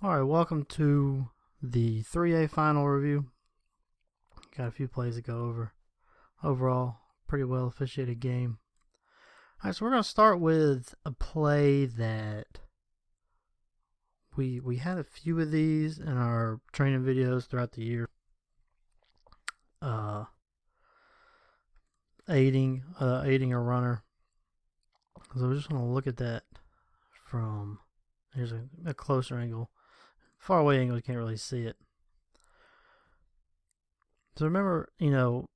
Alright, welcome to the 3A Final review. Got a few plays to go over. Overall, pretty well officiated game. Alright, so we're going to start with a play that we had a few of these in our training videos throughout the year. Aiding a runner. So we're just going to look at that from, here's a closer angle. Far away angle, you can't really see it. So remember,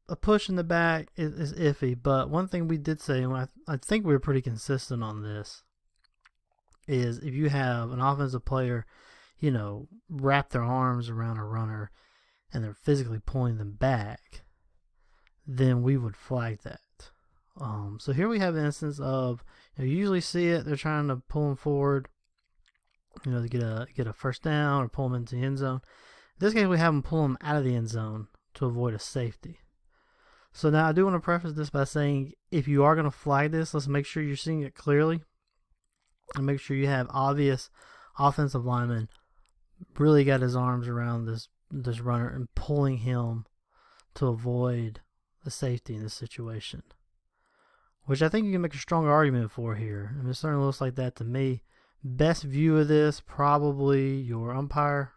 a push in the back is iffy, but one thing we did say, and I think we were pretty consistent on this, is if you have an offensive player, wrap their arms around a runner and they're physically pulling them back, then we would flag that. So here we have an instance of, you usually see it, they're trying to pull them forward, to get a first down or pull them into the end zone. In this case, we have them pull them out of the end zone to avoid a safety. So now I do want to preface this by saying, if you are going to flag this, let's make sure you're seeing it clearly and make sure you have obvious offensive lineman really got his arms around this runner and pulling him to avoid a safety in this situation, which I think you can make a stronger argument for here. I mean, it certainly looks like that to me. Best view of this, probably your umpire.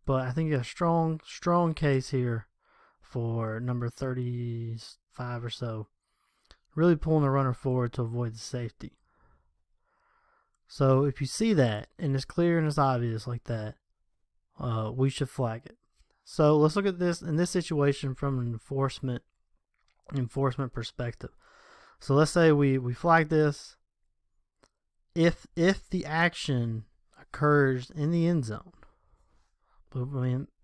But I think you got a strong case here for number 35 or so. Really pulling the runner forward to avoid the safety. So if you see that, and it's clear and it's obvious like that, we should flag it. So let's look at this in this situation from an enforcement perspective. So let's say we flag this. If the action occurs in the end zone,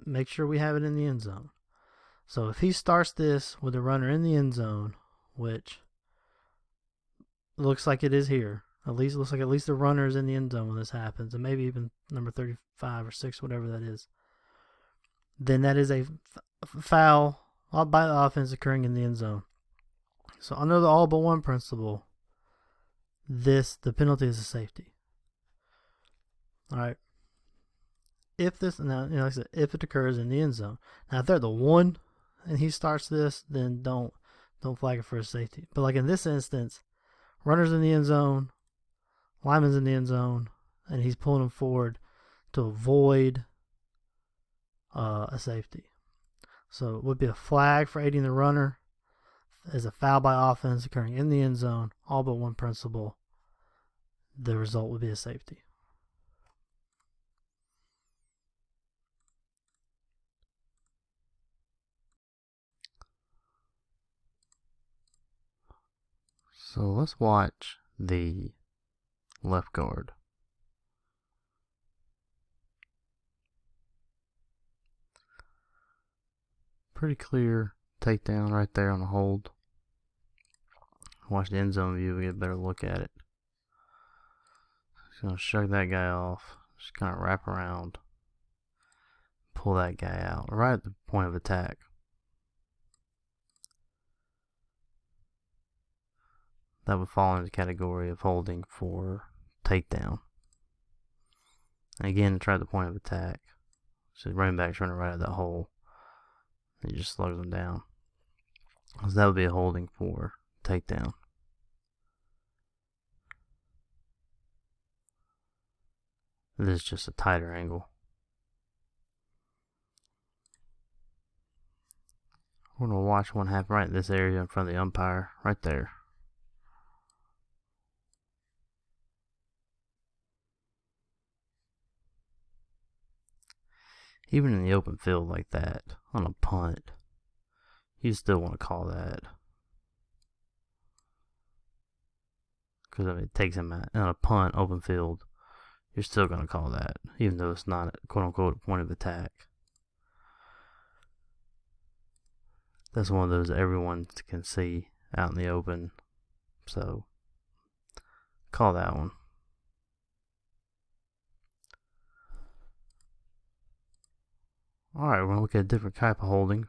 make sure we have it in the end zone. So if he starts this with the runner in the end zone, which looks like it is here, at least the runner is in the end zone when this happens, and maybe even number 35 or 6, whatever that is, then that is a foul by the offense occurring in the end zone. So under the all but one principle, the penalty is a safety. All right. If this, now, like I said, if it occurs in the end zone. Now, if they're the one and he starts this, then don't flag it for a safety. But like in this instance, runner's in the end zone, lineman's in the end zone, and he's pulling them forward to avoid a safety. So it would be a flag for aiding the runner as a foul by offense occurring in the end zone, all but one principle. The result would be a safety. So let's watch the left guard. Pretty clear takedown right there on the hold. Watch the end zone view, we get a better look at it. Just gonna shrug that guy off. Just kind of wrap around, pull that guy out right at the point of attack. That would fall into the category of holding for takedown. And again, try the point of attack. So the running back's running right at that hole. He just slows him down. So that would be a holding for takedown. This is just a tighter angle. We're going to watch one happen right in this area in front of the umpire, right there. Even in the open field like that, on a punt, you still want to call that. Because it takes him out. On a punt, open field, you're still going to call that, even though it's not a quote-unquote point of attack. That's one of those everyone can see out in the open. So, call that one. Alright, we're going to look at a different type of holding.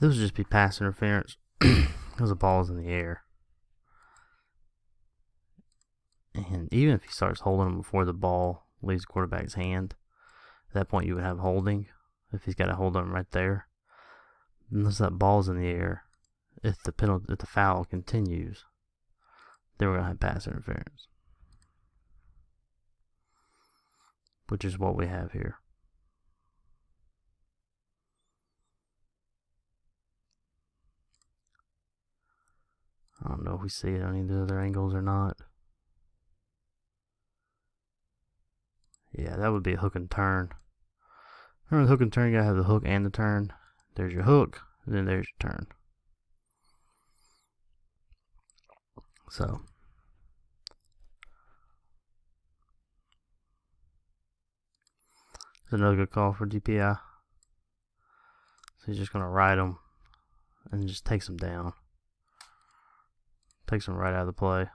This would just be pass interference because the ball's in the air. And even if he starts holding him before the ball leaves the quarterback's hand, at that point you would have holding if he's got a hold on him right there. Unless that ball's in the air, if the foul continues, then we're gonna have pass interference, which is what we have here. I don't know if we see it on any of the other angles or not. Yeah, that would be a hook and turn. Remember the hook and turn, you gotta have the hook and the turn. There's your hook, and then there's your turn. So, it's another good call for DPI. So he's just gonna ride him and just takes him down. Takes him right out of the play.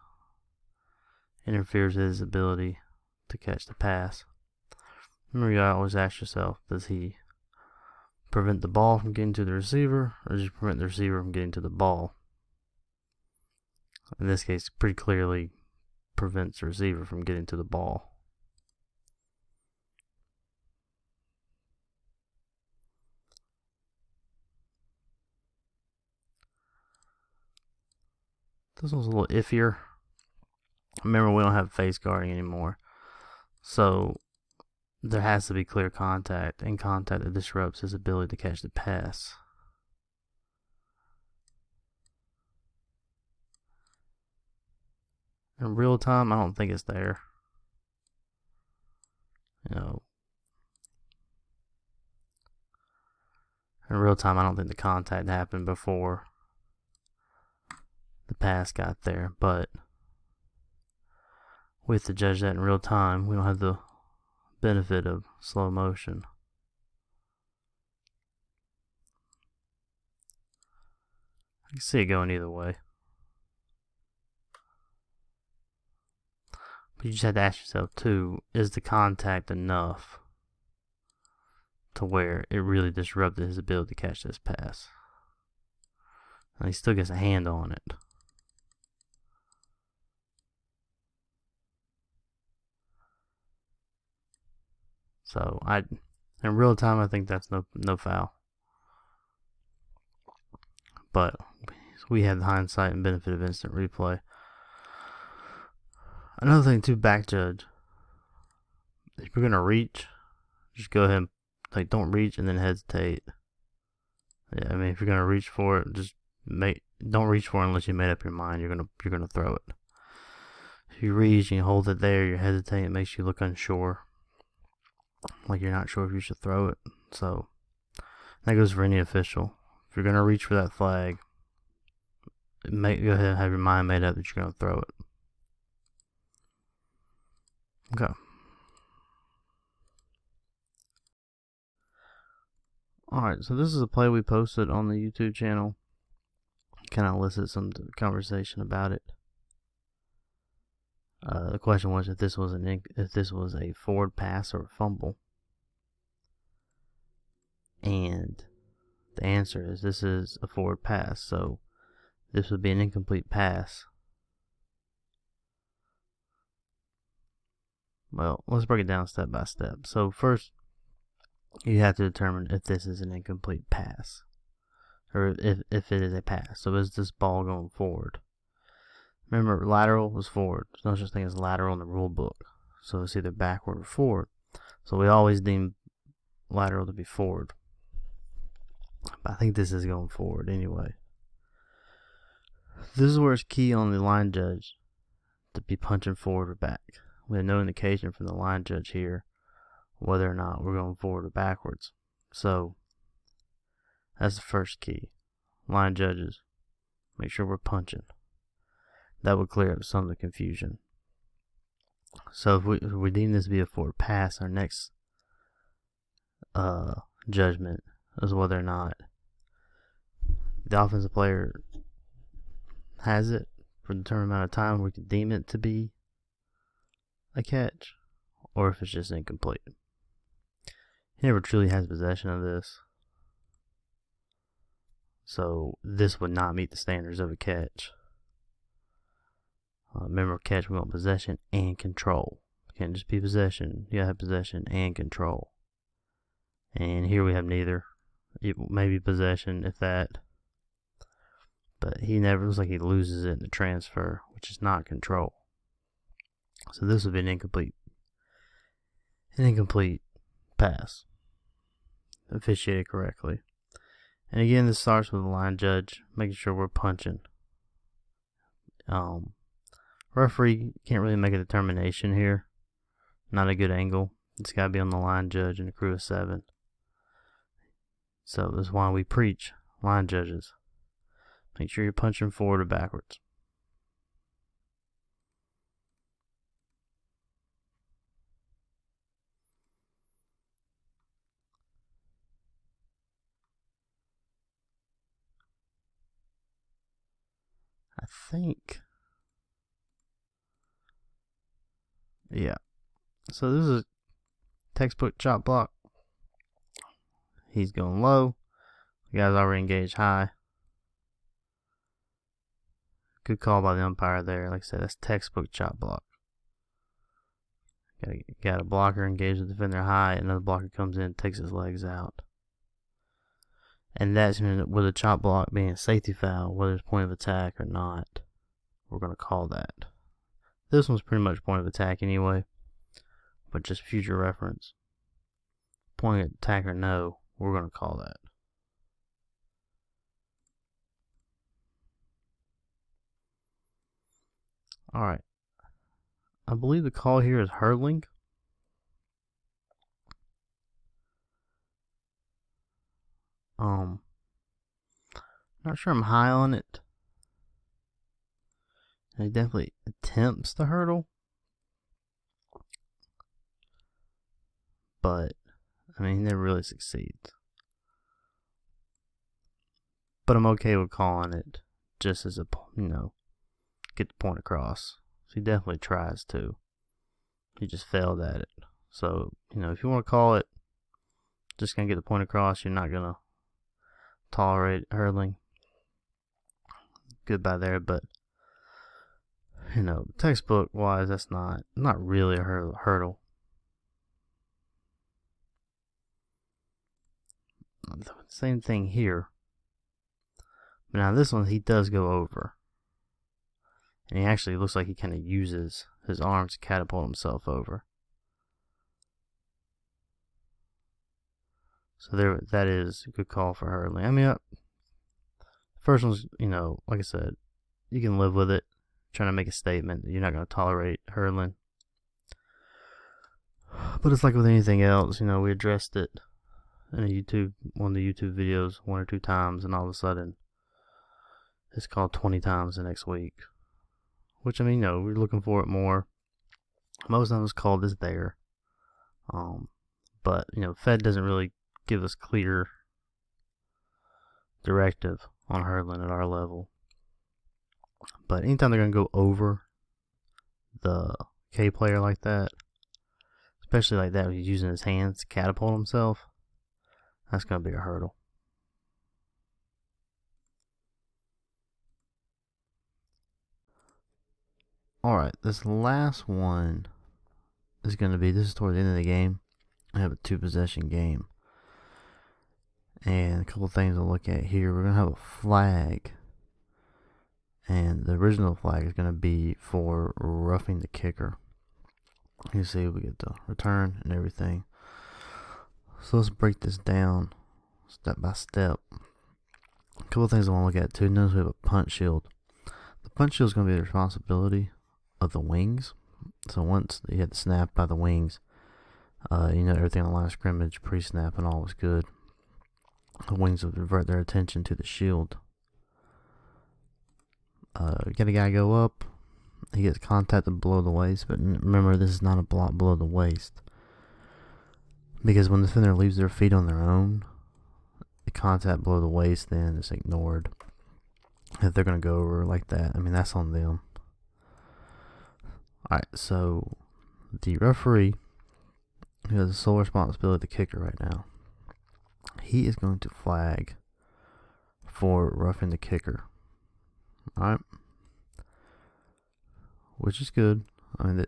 Interferes his ability to catch the pass. Remember, you gotta always ask yourself, does he prevent the ball from getting to the receiver, or does he prevent the receiver from getting to the ball? In this case, pretty clearly prevents the receiver from getting to the ball. This one's a little iffier. Remember, we don't have face guarding anymore. So there has to be clear contact, and contact that disrupts his ability to catch the pass. In real time, I don't think it's there. In real time, I don't think the contact happened before the pass got there, but we have to judge that in real time. We don't have the benefit of slow motion. I can see it going either way. But you just have to ask yourself too, is the contact enough to where it really disrupted his ability to catch this pass? And he still gets a hand on it. So in real time, I think that's no foul. But we had the hindsight and benefit of instant replay. Another thing too, back judge. If you're gonna reach, just go ahead and don't reach and then hesitate. Yeah, I mean, if you're gonna reach for it, don't reach for it unless you made up your mind you're gonna throw it. If you reach and you hold it there, you're hesitating, it makes you look unsure. Like you're not sure if you should throw it. So that goes for any official. If you're gonna reach for that flag, go ahead and have your mind made up that you're gonna throw it. Okay. Alright, so this is a play we posted on the YouTube channel. Kind of elicit some conversation about it. The question was if this was a forward pass or a fumble. And the answer is this is a forward pass, so this would be an incomplete pass. Well, let's break it down step by step. So first, you have to determine if this is an incomplete pass, or if it is a pass. So is this ball going forward? Remember, lateral was forward. There's no such thing as lateral in the rule book. So it's either backward or forward. So we always deem lateral to be forward. But I think this is going forward anyway. This is where it's key on the line judge to be punching forward or back. We have no indication from the line judge here whether or not we're going forward or backwards. So that's the first key. Line judges, make sure we're punching. That would clear up some of the confusion. So if we deem this to be a forward pass, our next judgment is whether or not the offensive player has it for a determined amount of time we can deem it to be a catch, or if it's just incomplete. He never truly has possession of this. So this would not meet the standards of a catch. Remember, catch, we want possession and control. It can't just be possession. You gotta have possession and control. And here we have neither. It may be possession, if that. But he never looks like he loses it in the transfer, which is not control. So this would be an incomplete pass. Officiated correctly. And again, this starts with the line judge, making sure we're punching. Referee can't really make a determination here. Not a good angle. It's got to be on the line judge and a crew of 7. So that's why we preach line judges. Make sure you're punching forward or backwards. I think. Yeah. So this is a textbook chop block. He's going low. The guy's already engaged high. Good call by the umpire there. Like I said, that's textbook chop block. Got a blocker engage the defender high. Another blocker comes in, takes his legs out. And that's with a chop block being a safety foul, whether it's point of attack or not. We're going to call that. This one's pretty much point of attack anyway, but just future reference. Point of attack or no, we're going to call that. Alright. I believe the call here is hurdling. Not sure I'm high on it. He definitely attempts to hurdle. But, I mean, he never really succeeds. But I'm okay with calling it just as a, get the point across. So he definitely tries to. He just failed at it. So, if you want to call it, just gonna get the point across, you're not gonna tolerate hurdling. Goodbye there, but textbook wise, that's not really a hurdle. Same thing here. But now this one, he does go over. And he actually looks like he kind of uses his arms to catapult himself over. So that is a good call for hurdling. I mean, first one's, like I said, you can live with it. Trying to make a statement that you're not going to tolerate hurdling. But it's like with anything else, we addressed it in one of the YouTube videos 1 or 2 times, and all of a sudden it's called 20 times the next week. Which, we're looking for it more. Most of them is called is there. But, Fed doesn't really give us clear directive on hurdling at our level. But anytime they're going to go over the K player like that, especially like that, when he's using his hands to catapult himself, that's going to be a hurdle. Alright, this last one is going to be, this is toward the end of the game. I have a 2-possession game. And a couple things I'll look at here. We're going to have a flag. And the original flag is going to be for roughing the kicker. You see, we get the return and everything. So let's break this down step by step. A couple of things I want to look at too. Notice we have a punch shield. The punch shield is going to be the responsibility of the wings. So once you had the snap by the wings, everything on the line of scrimmage, pre-snap and all was good. The wings would divert their attention to the shield. Get a guy go up. He gets contacted below the waist, but remember, this is not a block below the waist. Because when the defender leaves their feet on their own, the contact below the waist then is ignored. If they're going to go over like that, that's on them. Alright, so the referee, who has the sole responsibility of the kicker right now, he is going to flag for roughing the kicker. Alright. Which is good. I mean,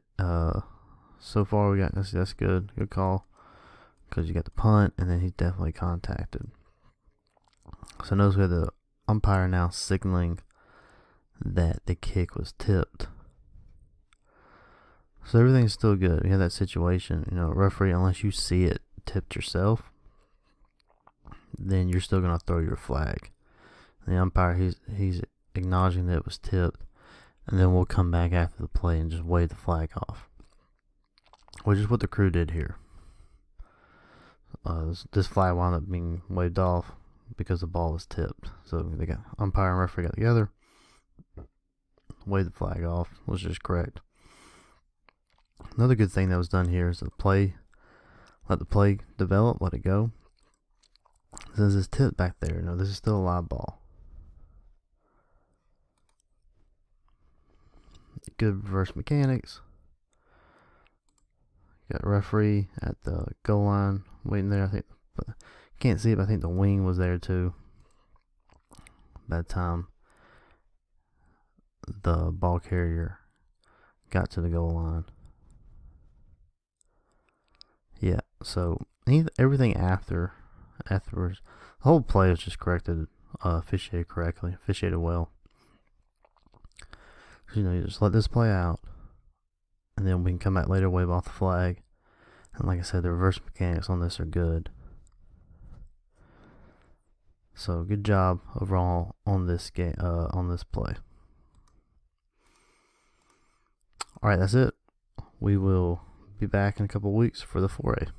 so far we got that's good. Good call. Because you got the punt, and then he's definitely contacted. So notice we have the umpire now signaling that the kick was tipped. So everything's still good. We have that situation. Referee, unless you see it tipped yourself, then you're still going to throw your flag. The umpire, he's acknowledging that it was tipped, and then we'll come back after the play and just wave the flag off, which is what the crew did here. This flag wound up being waved off because the ball was tipped. So they got umpire and referee got together, waved the flag off, which is correct. Another good thing that was done here is let the play develop, let it go. Since it's tipped back there, this is still a live ball. Good reverse mechanics. Got referee at the goal line waiting there. I think, but can't see it, but I think the wing was there too. By the time the ball carrier got to the goal line. Yeah, so everything afterwards, the whole play was just corrected, officiated correctly, officiated well. So, you just let this play out, and then we can come back later, wave off the flag. And like I said, the reverse mechanics on this are good. So good job overall on this game, on this play. All right, that's it. We will be back in a couple weeks for the 4A.